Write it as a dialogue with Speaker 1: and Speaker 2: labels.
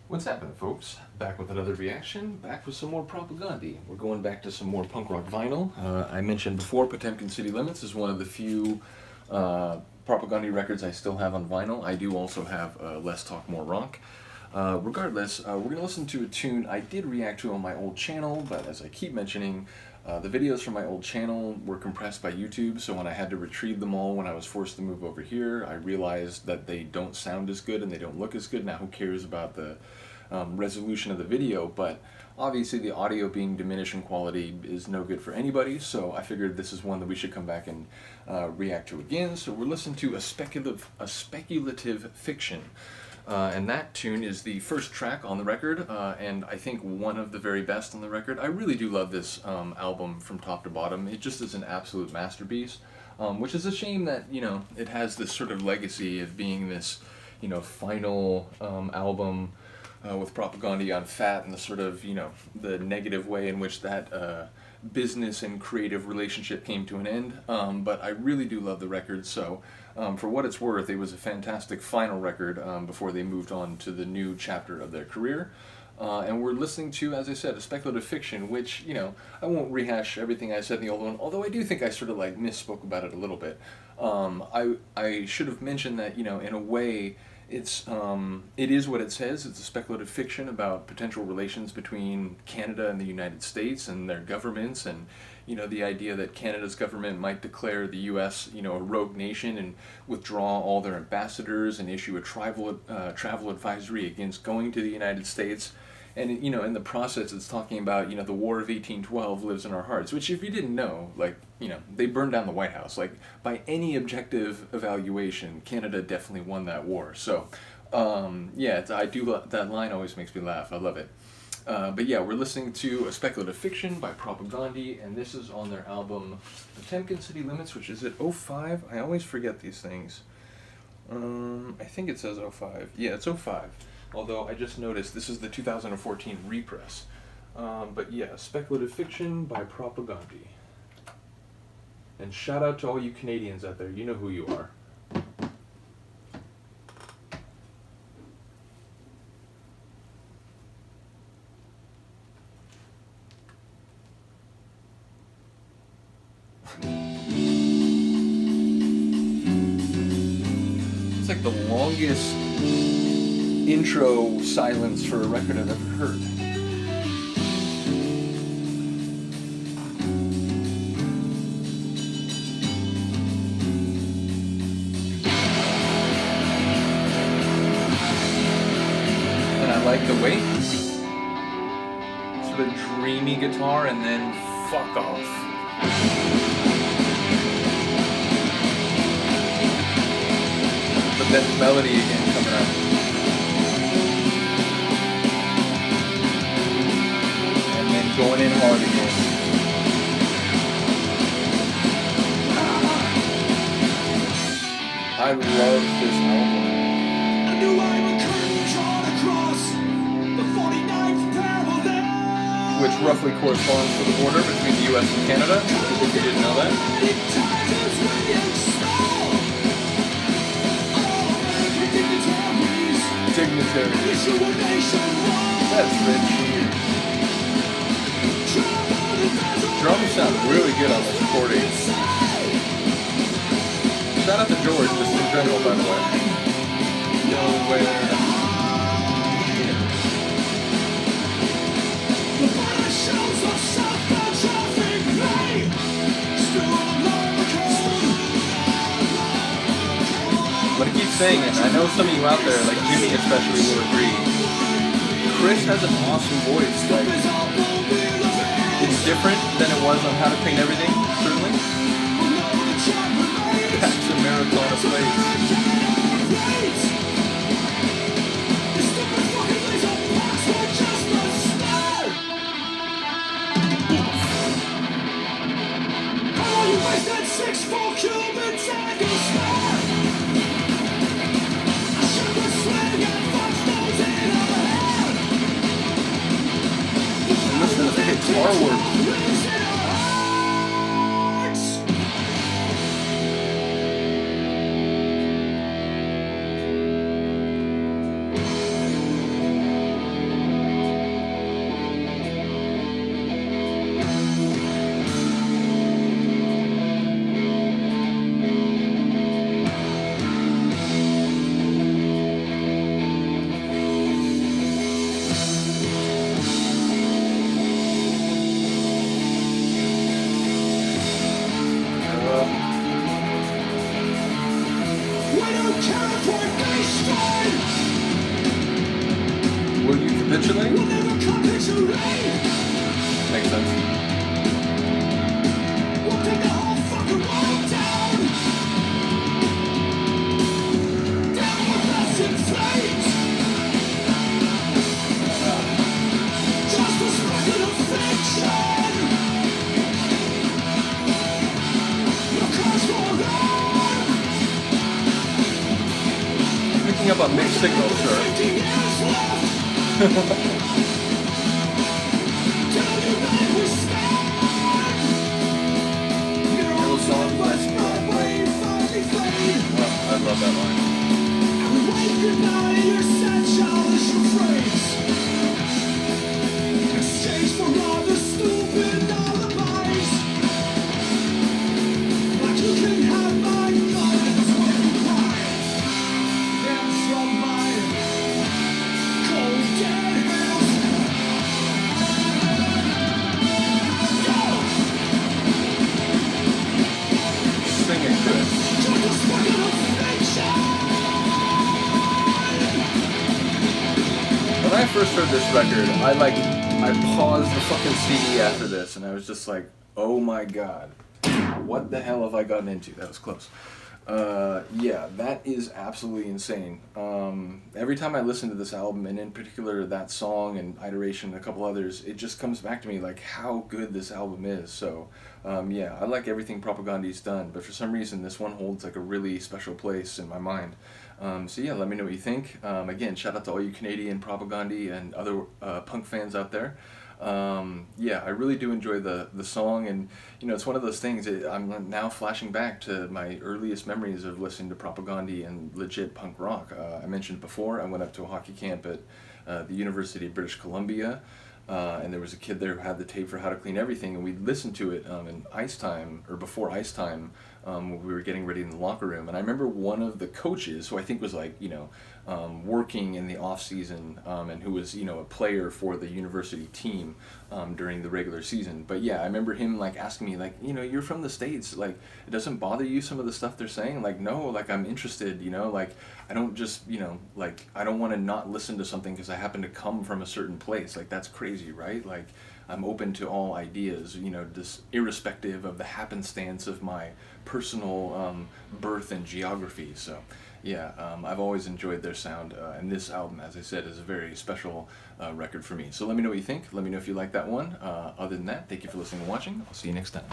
Speaker 1: What's happening, folks? Back with another reaction, back with some more Propagandhi. We're going back to some more punk rock vinyl. I mentioned before, Potemkin City Limits is one of the few Propagandhi records I still have on vinyl. I do also have Less Talk, More Rock. Regardless, we're going to listen to a tune I did react to on my old channel, but as I keep mentioning, the videos from my old channel were compressed by YouTube, so when I had to retrieve them all when I was forced to move over here, I realized that they don't sound as good and they don't look as good. Now, who cares about the resolution of the video, but obviously the audio being diminished in quality is no good for anybody, so I figured this is one that we should come back and react to again. So we're listening to a speculative fiction. And that tune is the first track on the record, and I think one of the very best on the record. I really do love this album from top to bottom. It just is an absolute masterpiece, which is a shame that, you know, it has this sort of legacy of being this, you know, final album with Propagandhi on fat, and the sort of, you know, the negative way in which that business and creative relationship came to an end. But I really do love the record, so for what it's worth, it was a fantastic final record before they moved on to the new chapter of their career. And we're listening to, as I said, a speculative fiction, which, you know, I won't rehash everything I said in the old one, although I do think I sort of like misspoke about it a little bit. I should have mentioned that, you know, in a way, it is what it says. It's a speculative fiction about potential relations between Canada and the United States and their governments, and, you know, the idea that Canada's government might declare the U.S., you know, a rogue nation and withdraw all their ambassadors and issue a travel advisory against going to the United States. And, you know, in the process, it's talking about, you know, the War of 1812 lives in our hearts, which, if you didn't know, like, you know, they burned down the White House. Like, by any objective evaluation, Canada definitely won that war. So, yeah, that line always makes me laugh. I love it. But yeah, we're listening to a speculative fiction by Propagandhi, and this is on their album Potemkin City Limits, which is at '05. I always forget these things. I think it says '05. Yeah, it's '05. Although I just noticed this is the 2014 repress. But yeah, speculative fiction by Propagandhi. And shout out to all you Canadians out there. You know who you are. It's like the longest intro silence for a record I've ever heard. And I like the way sort of dreamy guitar and then fuck off. But then melody again coming up. Going in hard again. I love this album.
Speaker 2: A new line curtain drawn across the 49th parallel,
Speaker 1: Which roughly corresponds to the border between the US and Canada, if you didn't know that. Dignitaries. That's rich. Drums sound really good on this recording. Shout out to George, just in general, by the way. Nowhere. I'm gonna keep saying it. I know some of you out there, like Jimmy especially, will agree. Chris has an awesome voice. Like, it's different than it was on How to Paint Everything, certainly. That's a miracle on a plate. Listen to the guitar work. capitulate?
Speaker 2: will never capitulate.
Speaker 1: Makes sense.
Speaker 2: We'll take the whole fucking world down. Down with us in flames. Just a speculative fiction. Your cries for alarm.
Speaker 1: Picking up on mixed signals, sir.
Speaker 2: 50 years left. Till you make we stand. Heroes of West Broadway finally fade.
Speaker 1: Oh, I love that line.
Speaker 2: And we wave goodbye to your sad childish refrains. In exchange for all the stupid alibis. Like you can have my guns when you cry. And from my cold dead house.
Speaker 1: Sing it, Chris.
Speaker 2: Just a speculative fiction.
Speaker 1: When I first heard this record, I paused the fucking CD after this, and I was just like, oh my god, what the hell have I gotten into? That was close. Yeah, that is absolutely insane. Every time I listen to this album, and in particular that song and Iteration and a couple others, it just comes back to me like how good this album is. So, yeah, I like everything Propagandhi's done, but for some reason this one holds like a really special place in my mind. So yeah, let me know what you think. Again, shout out to all you Canadian Propagandhi and other punk fans out there. Yeah, I really do enjoy the song, and you know, it's one of those things. I'm now flashing back to my earliest memories of listening to Propagandhi and legit punk rock. I mentioned before, I went up to a hockey camp at the University of British Columbia, and there was a kid there who had the tape for How to Clean Everything, and we listened to it in ice time, or before ice time, when we were getting ready in the locker room. And I remember one of the coaches, who I think was like, you know, working in the off season, and who was, you know, a player for the university team during the regular season. But yeah, I remember him like asking me like, you know, you're from the States, like it doesn't bother you some of the stuff they're saying? Like, no, like I'm interested, you know, like I don't just, you know, like I don't want to not listen to something because I happen to come from a certain place. Like that's crazy, right? Like I'm open to all ideas, you know, just irrespective of the happenstance of my personal birth and geography. So yeah, I've always enjoyed their sound, and this album, as I said, is a very special record for me. So let me know what you think. Let me know if you like that one. Other than that, thank you for listening and watching. I'll see you next time.